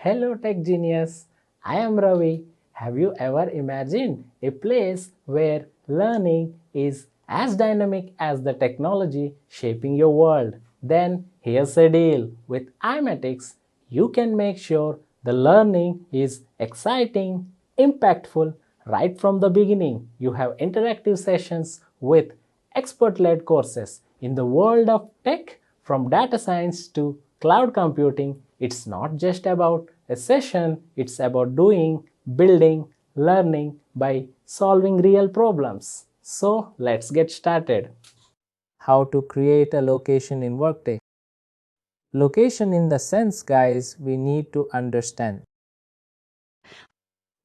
Hello Tech Genius, I am Ravi. Have you ever imagined a place where learning is as dynamic as the technology shaping your world? Then here's a deal. With iMatix, you can make sure the learning is exciting, impactful right from the beginning. You have interactive sessions with expert-led courses. In the world of tech, from data science to cloud computing, it's not just about a session, it's about doing, building, learning by solving real problems. So let's get started. How to create a location in Workday. Location in the sense, guys, we need to understand.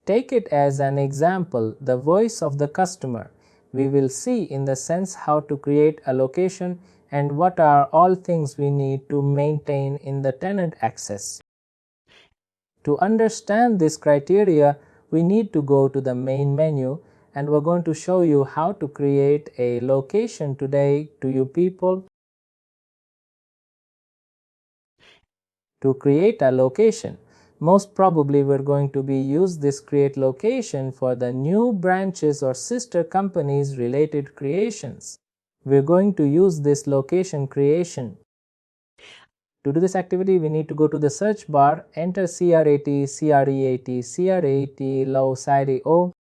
Take it as an example, the voice of the customer. We will see in the sense how to create a location and what are all things we need to maintain in the tenant access. To understand this criteria, we need to go to the main menu, and we're going to show you how to create a location today to you people. To create a location, most probably we're going to be use this create location for the new branches or sister companies related creations. We're going to use this location creation. To do this activity, we need to go to the search bar, enter CRAT, CREAT, CRAT, low CIDO.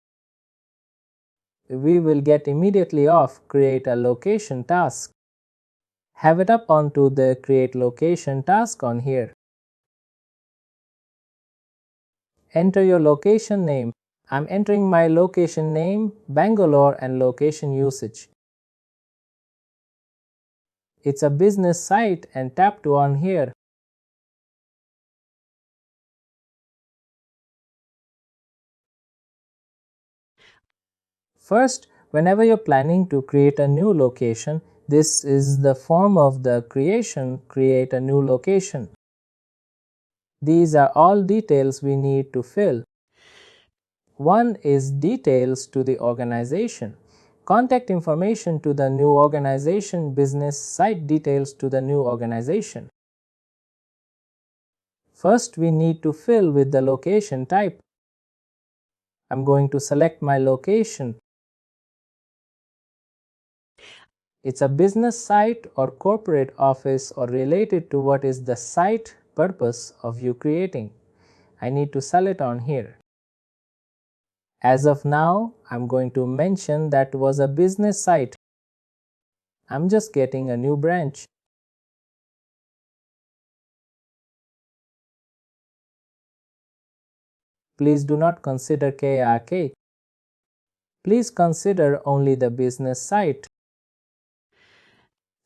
We will get immediately off create a location task. Have it up onto the create location task on here. Enter your location name. I'm entering my location name, Bangalore, and location usage. It's a business site and tap to on here. First, whenever you're planning to create a new location, this is the form of the creation, create a new location. These are all details we need to fill. One is details to the organization. Contact information to the new organization, business site details to the new organization. First, we need to fill with the location type. I'm going to select my location. It's a business site or corporate office or related to what is the site purpose of you creating. I need to sell it on here. As of now, I'm going to mention that was a business site. I'm just getting a new branch. Please do not consider KRK. Please consider only the business site.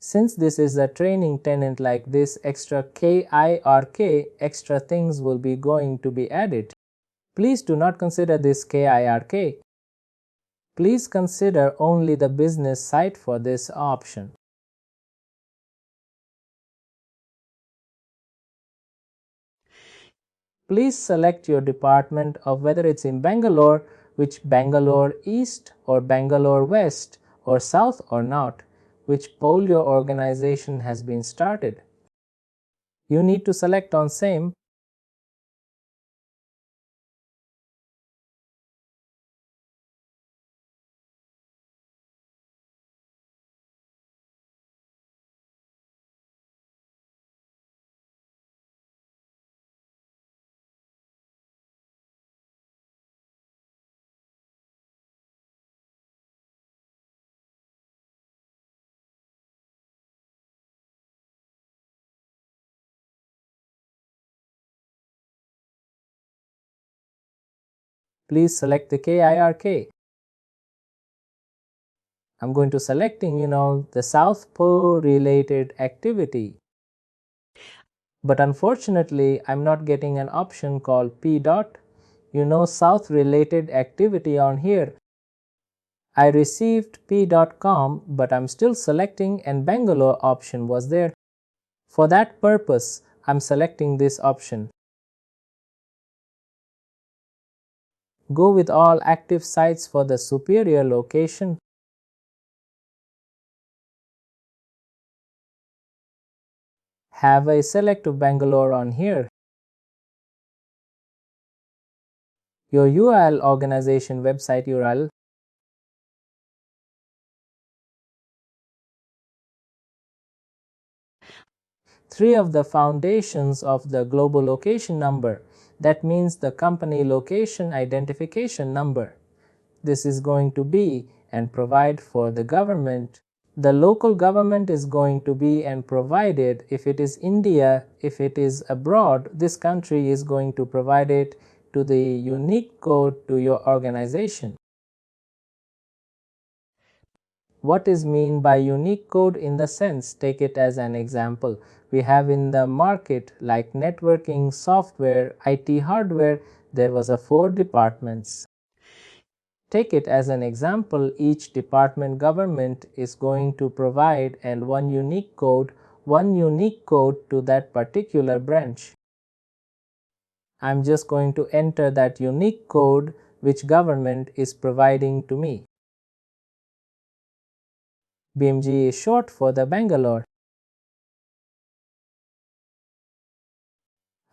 Since this is a training tenant like this, extra KIRK, extra things will be going to be added. Please do not consider this KIRK. Please consider only the business site for this option. Please select your department of whether it's in Bangalore, which Bangalore East or Bangalore West or South or not, which pole your organization has been started. You need to select on same. Please select the KIRK. I'm going to selecting, the South Pole related activity. But unfortunately, I'm not getting an option called P dot, South related activity on here. I received p.com, but I'm still selecting and Bangalore option was there. For that purpose, I'm selecting this option. Go with all active sites for the superior location. Have a select of Bangalore on here. Your URL, organization website URL. Three of the foundations of the global location number. That means the company location identification number. This is going to be and provide for the government. The local government is going to be and provided. If it is India, if it is abroad, this country is going to provide it to the unique code to your organization. What is mean by unique code? In the sense, take it as an example, we have in the market like networking, software, IT hardware, there was a 4 departments. Take it as an example, each department government is going to provide and one unique code to that particular branch. I'm just going to enter that unique code which government is providing to me. BMG is short for the Bangalore.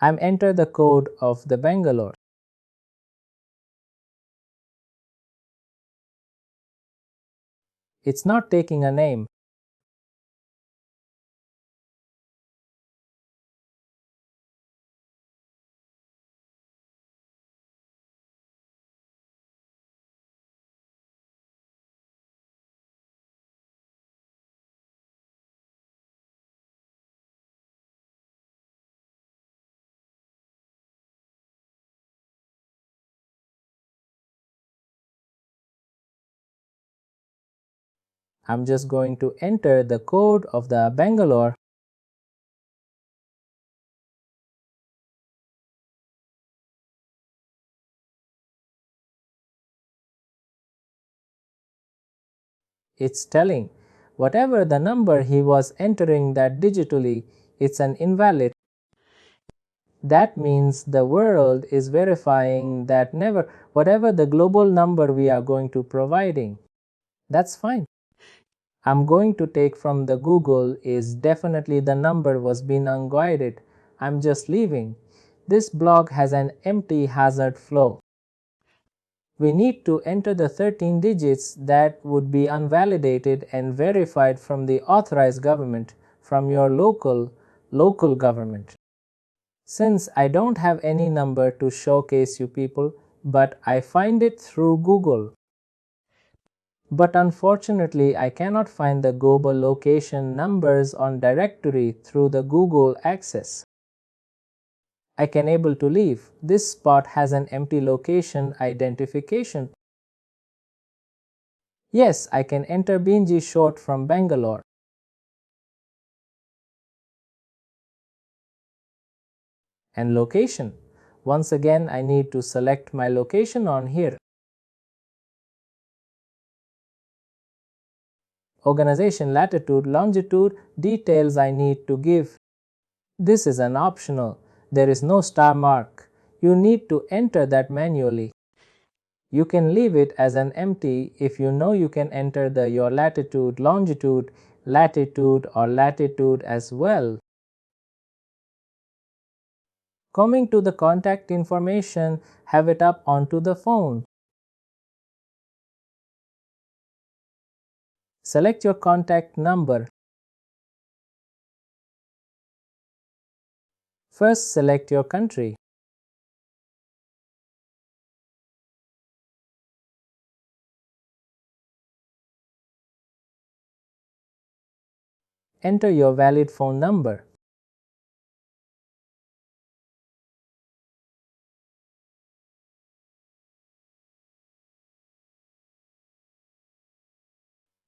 I'm enter the code of the Bangalore. It's not taking a name. I'm just going to enter the code of the Bangalore. It's telling whatever the number he was entering that digitally, it's an invalid. That means the world is verifying that never whatever the global number we are going to providing. That's fine. I'm going to take from the Google is definitely the number was being unguided. I'm just leaving. This blog has an empty hazard flow. We need to enter the 13 digits that would be unvalidated and verified from the authorized government, from your local government. Since I don't have any number to showcase you people, but I find it through Google. But unfortunately, I cannot find the global location numbers on directory through the Google access. I can able to leave. This spot has an empty location identification. Yes, I can enter BNG short from Bangalore. And location. Once again, I need to select my location on here. Organization latitude, longitude, details I need to give. This is an optional. There is no star mark. You need to enter that manually. You can leave it as an empty if you know you can enter your latitude, longitude, latitude or latitude as well. Coming to the contact information, have it up onto the phone. Select your contact number. First, select your country. Enter your valid phone number.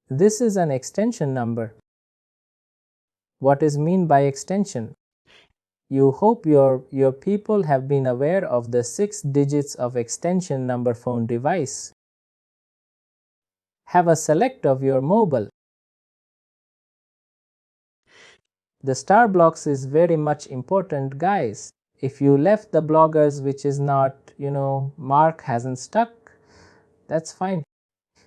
This is an extension number. What is mean by extension? You hope your people have been aware of the 6 digits of extension number phone device. Have a select of your mobile. The star blocks is very much important, guys. If you left the bloggers which is not, mark hasn't stuck, that's fine.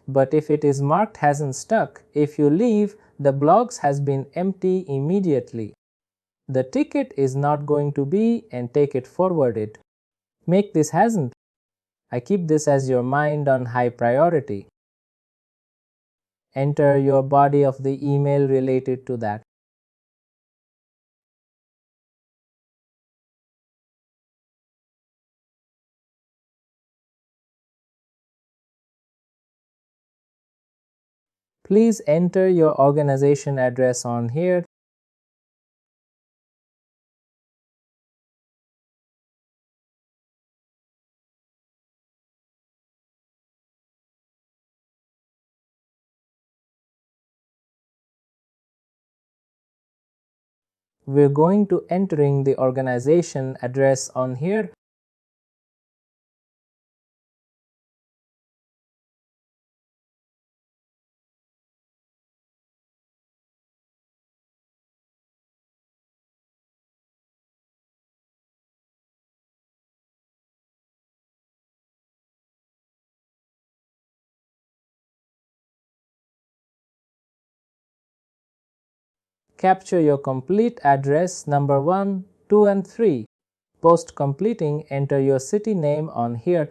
But if it is marked hasn't stuck, if you leave, the blogs has been empty immediately. The ticket is not going to be and take it forwarded. Make this hasn't. I keep this as your mind on high priority. Enter your body of the email related to that. Please enter your organization address on here. We're going to entering the organization address on here. Capture your complete address number 1, 2 and 3. Post completing, enter your city name on here.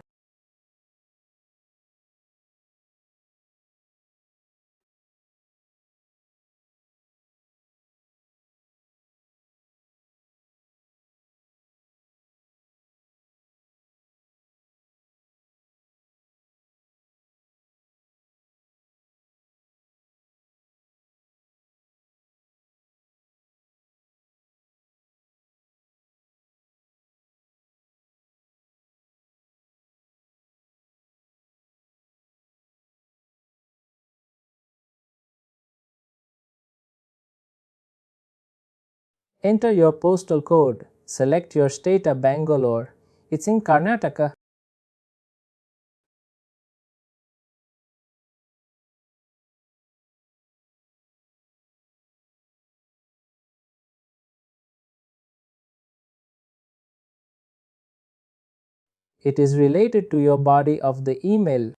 Enter your postal code. Select your state of Bangalore. It's in Karnataka. It is related to your body of the email.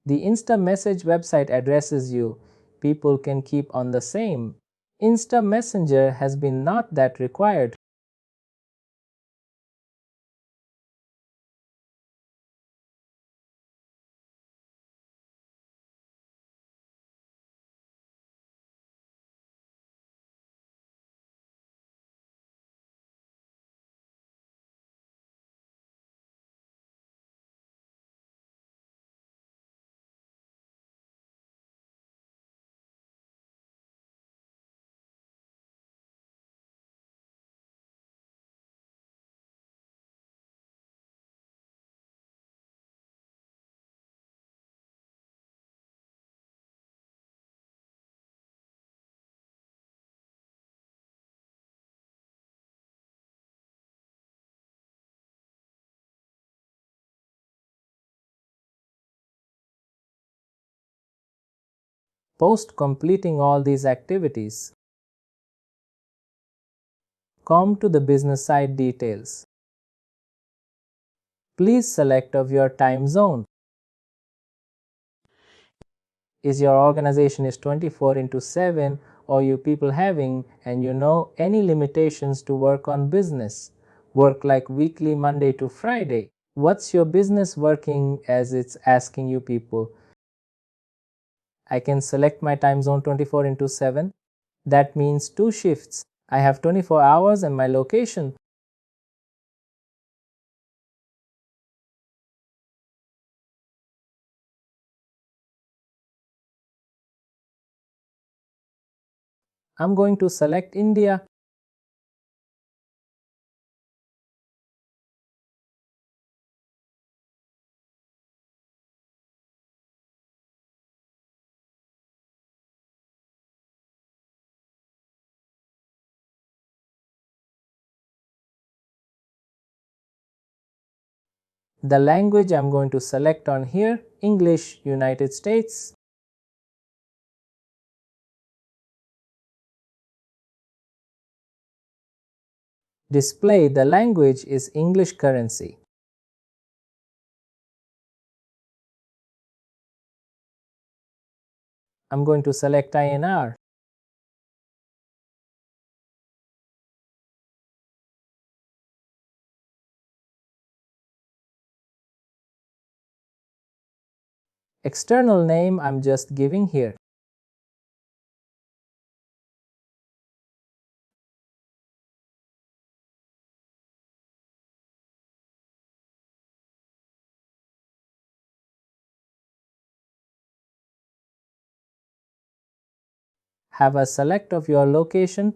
The Insta Message website addresses you. People can keep on the same. Insta Messenger has been not that required. Post completing all these activities, come to the business side details. Please select of your time zone. Is your organization is 24 into 7 or you people having and you know any limitations to work on business? Work like weekly Monday to Friday. What's your business working as it's asking you people? I can select my time zone 24 into 7. That means 2 shifts. I have 24 hours and my location. I'm going to select India. The language I'm going to select on here, English, United States. Display the language is English currency. I'm going to select INR. External name I'm just giving here. Have a select of your location.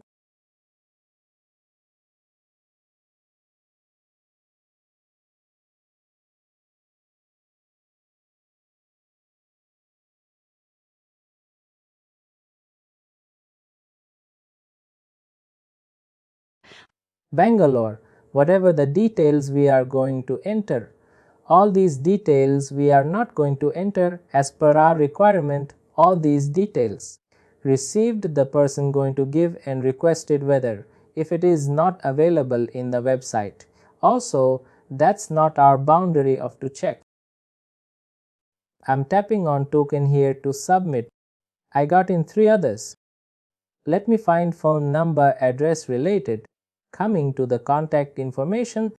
Bangalore, whatever the details we are going to enter. All these details we are not going to enter as per our requirement. All these details. Received, the person going to give, and requested whether, if it is not available in the website. Also, that's not our boundary of to check. I'm tapping on token here to submit. I got in 3 others. Let me find phone number address related. Coming to the contact information,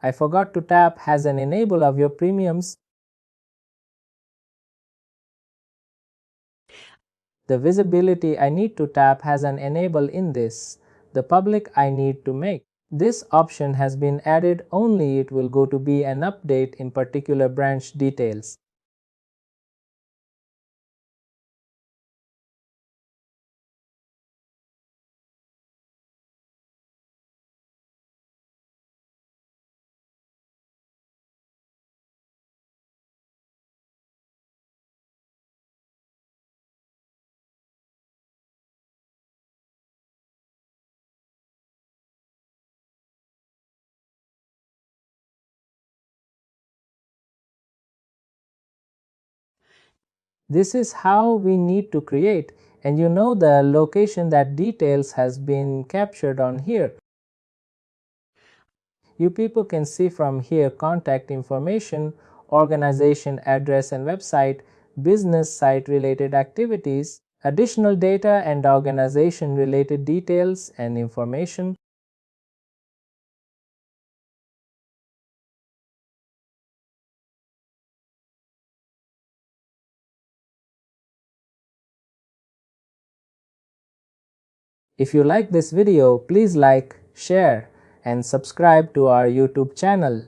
I forgot to tap has an enable of your premiums. The visibility I need to tap has an enable in this. The public I need to make. This option has been added only it will go to be an update in particular branch details. This is how we need to create, and you know the location that details has been captured on here. You people can see from here contact information, organization address and website, business site related activities, additional data and organization related details and information. If you like this video, please like, share and subscribe to our YouTube channel.